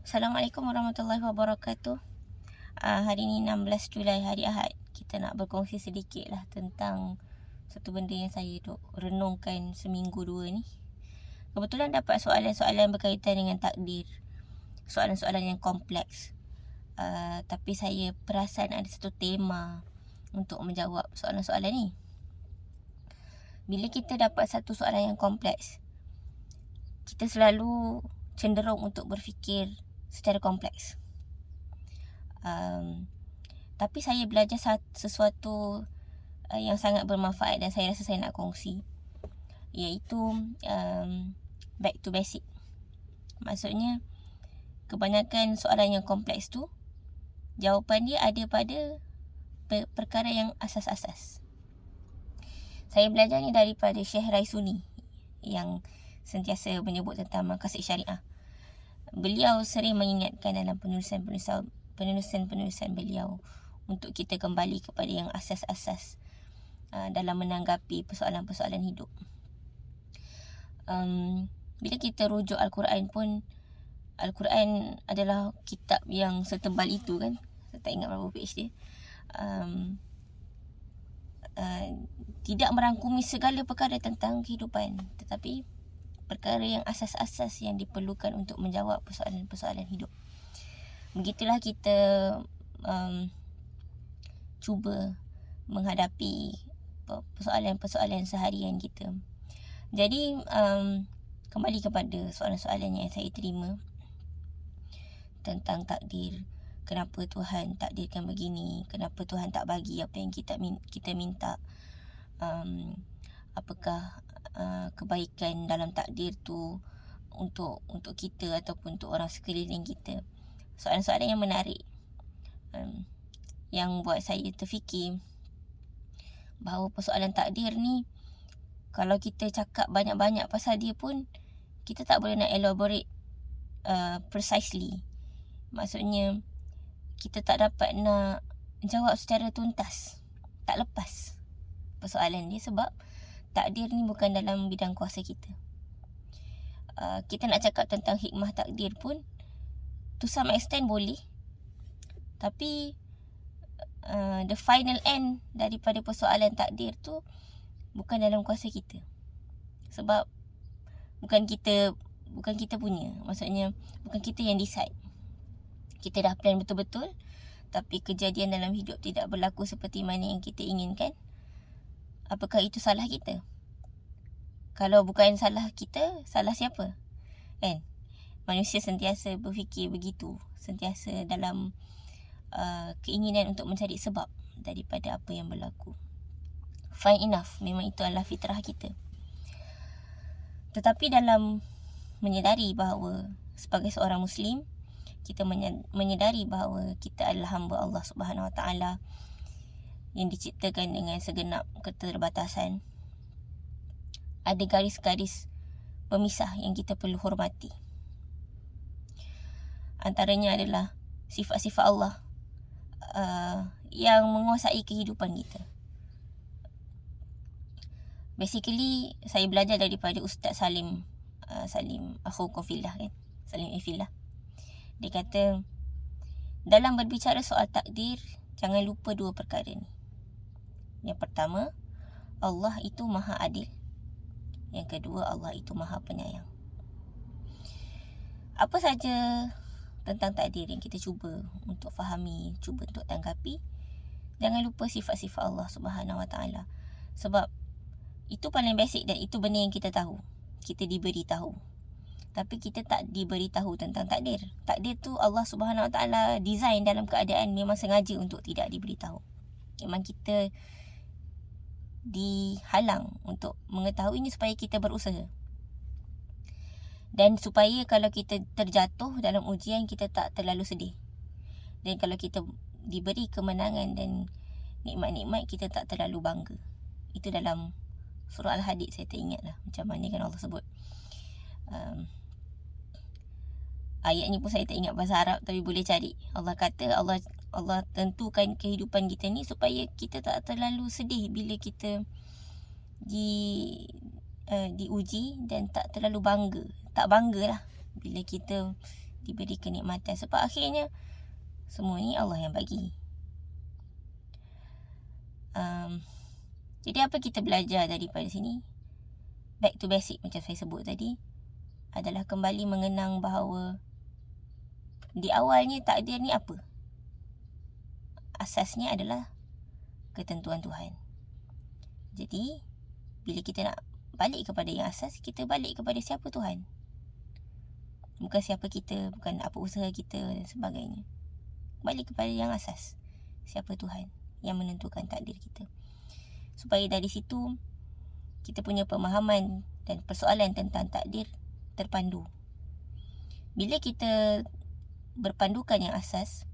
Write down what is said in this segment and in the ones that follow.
Assalamualaikum warahmatullahi wabarakatuh. Hari ni 16 Julai, hari Ahad. Kita nak berkongsi sedikit lah tentang satu benda yang saya duk renungkan seminggu dua ni. Kebetulan dapat soalan-soalan berkaitan dengan takdir. Soalan-soalan yang kompleks. Tapi saya perasan ada satu tema untuk menjawab soalan-soalan ni. Bila kita dapat satu soalan yang kompleks, kita selalu cenderung untuk berfikir secara kompleks. Tapi saya belajar sesuatu yang sangat bermanfaat dan saya rasa saya nak kongsi, iaitu back to basic. Maksudnya, kebanyakan soalan yang kompleks tu, jawapan dia ada pada perkara yang asas-asas. Saya belajar ni daripada Syekh Raisuni yang sentiasa menyebut tentang maqasid syariah. Beliau sering mengingatkan dalam penulisan beliau untuk kita kembali kepada yang asas-asas dalam menanggapi persoalan-persoalan hidup. Bila kita rujuk Al-Quran pun, Al-Quran adalah kitab yang setebal itu kan. Saya tak ingat berapa page dia. Tidak merangkumi segala perkara tentang kehidupan, tetapi perkara yang asas-asas yang diperlukan untuk menjawab persoalan-persoalan hidup. Begitulah kita cuba menghadapi persoalan-persoalan seharian kita. Jadi kembali kepada soalan-soalan yang saya terima tentang takdir. Kenapa Tuhan takdirkan begini? Kenapa Tuhan tak bagi apa yang kita minta? Apakah kebaikan dalam takdir tu untuk kita ataupun untuk orang sekeliling kita? Soalan-soalan yang menarik, yang buat saya terfikir bahawa persoalan takdir ni, kalau kita cakap banyak-banyak pasal dia pun, kita tak boleh nak elaborate precisely. Maksudnya, kita tak dapat nak jawab secara tuntas, tak lepas persoalan dia, sebab takdir ni bukan dalam bidang kuasa kita. Kita nak cakap tentang hikmah takdir pun to some extent boleh, tapi the final end daripada persoalan takdir tu bukan dalam kuasa kita, sebab bukan kita punya. Maksudnya bukan kita yang decide. Kita dah plan betul-betul, tapi kejadian dalam hidup tidak berlaku seperti mana yang kita inginkan. Apakah itu salah kita? Kalau bukan salah kita, salah siapa? Kan? Manusia sentiasa berfikir begitu, sentiasa dalam keinginan untuk mencari sebab daripada apa yang berlaku. Fine enough, memang itu adalah fitrah kita. Tetapi dalam menyedari bahawa sebagai seorang Muslim, kita menyedari bahawa kita adalah hamba Allah Subhanahu Wa Taala yang diciptakan dengan segenap keterbatasan, ada garis-garis pemisah yang kita perlu hormati. Antaranya adalah sifat-sifat Allah yang menguasai kehidupan kita. Basically, saya belajar daripada Ustaz Salim akhukum fillah kan, Salim fillah. Dia kata, dalam berbicara soal takdir, jangan lupa dua perkara ni. Yang pertama, Allah itu maha adil. Yang kedua, Allah itu maha penyayang. Apa saja tentang takdir yang kita cuba untuk fahami, cuba untuk tanggapi, jangan lupa sifat-sifat Allah Subhanahu Wa Taala. Sebab itu paling basic dan itu benda yang kita tahu. Kita diberi tahu. Tapi kita tak diberi tahu tentang takdir. Takdir tu Allah Subhanahu Wa Taala design dalam keadaan memang sengaja untuk tidak diberi tahu. Memang kita dihalang untuk mengetahuinya supaya kita berusaha. Dan supaya kalau kita terjatuh dalam ujian, kita tak terlalu sedih. Dan kalau kita diberi kemenangan dan nikmat-nikmat, kita tak terlalu bangga. Itu dalam surah Al-Hadid, saya tak ingat lah macam mana kan Allah sebut. Ayatnya pun saya tak ingat bahasa Arab, tapi boleh cari. Allah kata, Allah tentukan kehidupan kita ni supaya kita tak terlalu sedih bila kita diuji, dan tak terlalu bangga. Tak bangga lah bila kita diberi kenikmatan. Sebab akhirnya semua ni Allah yang bagi. Jadi apa kita belajar daripada sini? Back to basic macam saya sebut tadi, adalah kembali mengenang bahawa di awalnya takdir ni apa? Asasnya adalah ketentuan Tuhan. Jadi bila kita nak balik kepada yang asas, kita balik kepada siapa Tuhan. Bukan siapa kita, bukan apa usaha kita dan sebagainya. Balik kepada yang asas. Siapa Tuhan yang menentukan takdir kita. Supaya dari situ kita punya pemahaman dan persoalan tentang takdir terpandu. Bila kita berpandukan yang asas,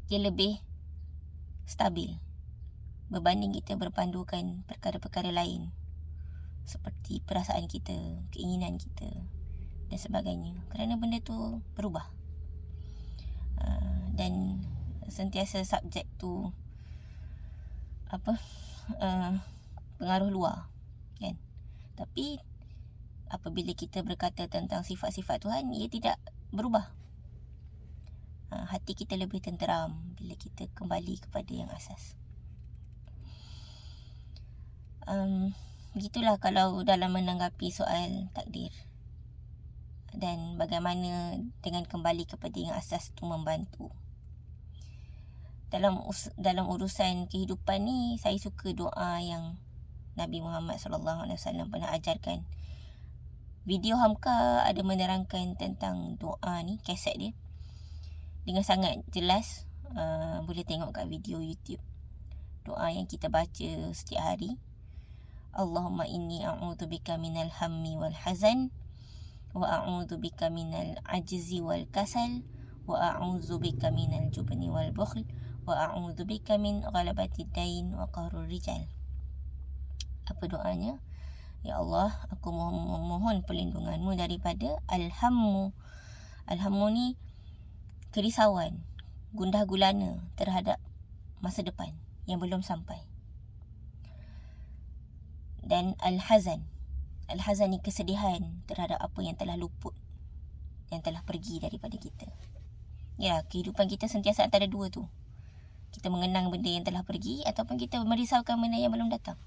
dia lebih stabil berbanding kita berpandukan perkara-perkara lain seperti perasaan kita, keinginan kita dan sebagainya. Kerana benda tu berubah dan sentiasa subjek tu pengaruh luar, kan? Tapi apabila kita berkata tentang sifat-sifat Tuhan, ia tidak berubah. Hati kita lebih tenteram bila kita kembali kepada yang asas. Begitulah kalau dalam menanggapi soal takdir. Dan bagaimana dengan kembali kepada yang asas itu membantu. Dalam urusan kehidupan ni, saya suka doa yang Nabi Muhammad SAW pernah ajarkan. Video Hamka ada menerangkan tentang doa ni, kaset dia, dengan sangat jelas. Boleh tengok kat video YouTube. Doa yang kita baca setiap hari. Allahumma inni a'udzubika minal hammi wal hazan, wa a'udzubika minal ajzi wal kasal, wa a'udzubika minal jubni wal bukhl, wa a'udzubika min ghalabati dain wa qahrur rijal. Apa doanya? Ya Allah, aku mohon perlindunganmu daripada al-hammu. Al-hammu ni kerisauan, gundah gulana terhadap masa depan yang belum sampai. Dan al-hazan. Al-hazan ni kesedihan terhadap apa yang telah luput, yang telah pergi daripada kita. Ya, kehidupan kita sentiasa antara dua tu. Kita mengenang benda yang telah pergi ataupun kita merisaukan benda yang belum datang.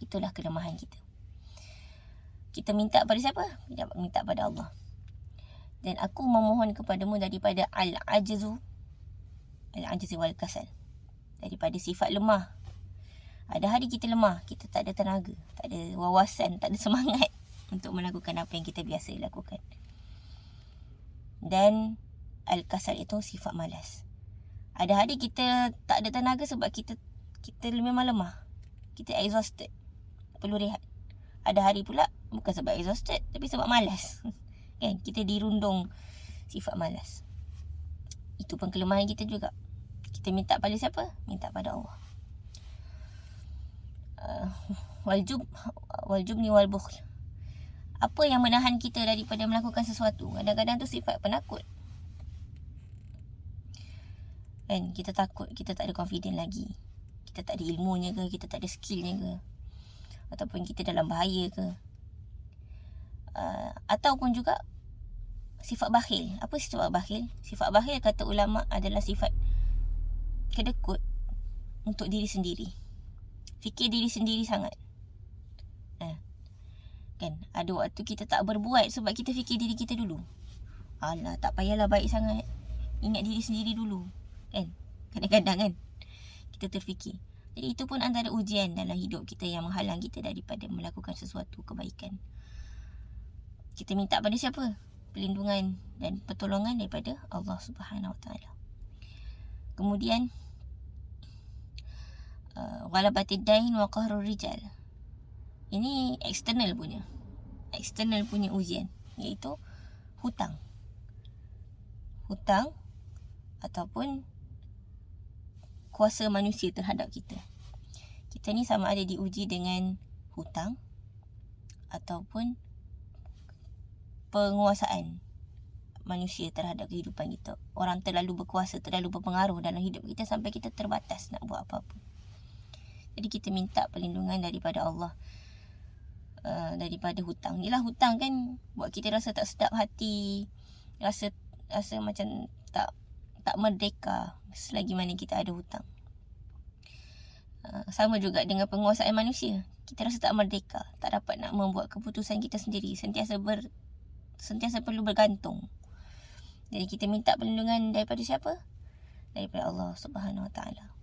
Itulah kelemahan kita. Kita minta pada siapa? Minta pada Allah. Dan aku memohon kepadamu daripada al-ajzu wal kasal. Daripada sifat lemah. Ada hari kita lemah, kita tak ada tenaga, tak ada wawasan, tak ada semangat untuk melakukan apa yang kita biasa lakukan. Dan al-kasal itu sifat malas. Ada hari kita tak ada tenaga sebab kita memang lemah. Kita exhausted. Perlu rehat. Ada hari pula bukan sebab exhausted, tapi sebab malas. Kan? Kita dirundung sifat malas. Itu pun kelemahan kita juga. Kita minta pada siapa? Minta pada Allah. Waljubni wal bukhl. Apa yang menahan kita daripada melakukan sesuatu? Kadang-kadang tu sifat penakut. Kan? Kita takut, kita tak ada confident lagi. Kita tak ada ilmunya ke, kita tak ada skillnya ke, ataupun kita dalam bahaya ke. Ataupun juga sifat bakhil. Apa sifat bakhil? Sifat bakhil kata ulama adalah sifat kedekut untuk diri sendiri. Fikir diri sendiri sangat. Kan? Ada waktu kita tak berbuat sebab kita fikir diri kita dulu. Alah, tak payahlah baik sangat. Ingat diri sendiri dulu. Kan? Kadang-kadang kan kita terfikir. Jadi itu pun antara ujian dalam hidup kita yang menghalang kita daripada melakukan sesuatu kebaikan. Kita minta pada siapa? Perlindungan dan pertolongan daripada Allah Subhanahu Wa Taala. Kemudian ghalabatid dain wa qahrur rijal. Ini eksternal punya ujian, iaitu hutang ataupun kuasa manusia terhadap kita. Kita ni sama ada diuji dengan hutang ataupun penguasaan manusia terhadap kehidupan kita. Orang terlalu berkuasa, terlalu berpengaruh dalam hidup kita sampai kita terbatas nak buat apa-apa. Jadi kita minta perlindungan daripada Allah daripada hutang. Yelah, hutang kan buat kita rasa tak sedap hati, rasa macam tak merdeka selagi mana kita ada hutang. Sama juga dengan penguasaan manusia. Kita rasa tak merdeka, tak dapat nak membuat keputusan kita sendiri, sentiasa perlu bergantung. Jadi kita minta perlindungan daripada siapa? Daripada Allah Subhanahu Wa Taala.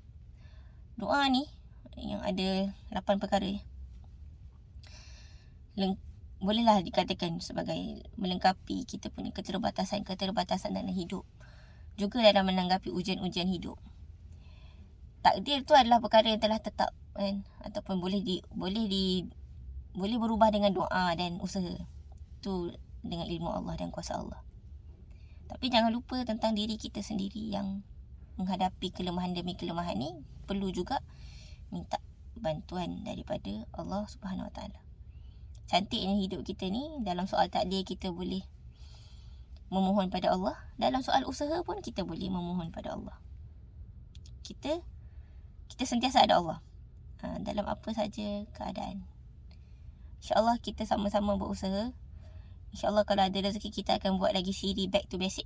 Doa ni yang ada 8 perkara, bolehlah dikatakan sebagai melengkapi kita punya keterbatasan dalam hidup, juga dalam menanggapi ujian-ujian hidup. Takdir tu adalah perkara yang telah tetap, kan? Ataupun boleh berubah dengan doa dan usaha. Tu dengan ilmu Allah dan kuasa Allah. Tapi jangan lupa tentang diri kita sendiri yang menghadapi kelemahan demi kelemahan ni, perlu juga minta bantuan daripada Allah Subhanahu Wa Taala. Cantiknya hidup kita ni, dalam soal takdir kita boleh memohon pada Allah, dalam soal usaha pun kita boleh memohon pada Allah. Kita sentiasa ada Allah dalam apa saja keadaan. InsyaAllah kita sama-sama berusaha. InsyaAllah kalau ada rezeki, kita akan buat lagi siri Back to Basic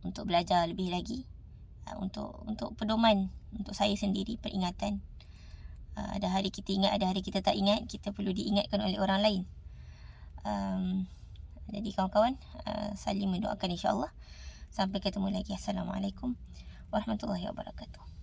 untuk belajar lebih lagi, untuk pedoman untuk saya sendiri, peringatan. Ada hari kita ingat, ada hari kita tak ingat. Kita perlu diingatkan oleh orang lain. Jadi kawan-kawan, saling mendoakan insyaAllah. Sampai ketemu lagi. Assalamualaikum warahmatullahi wabarakatuh.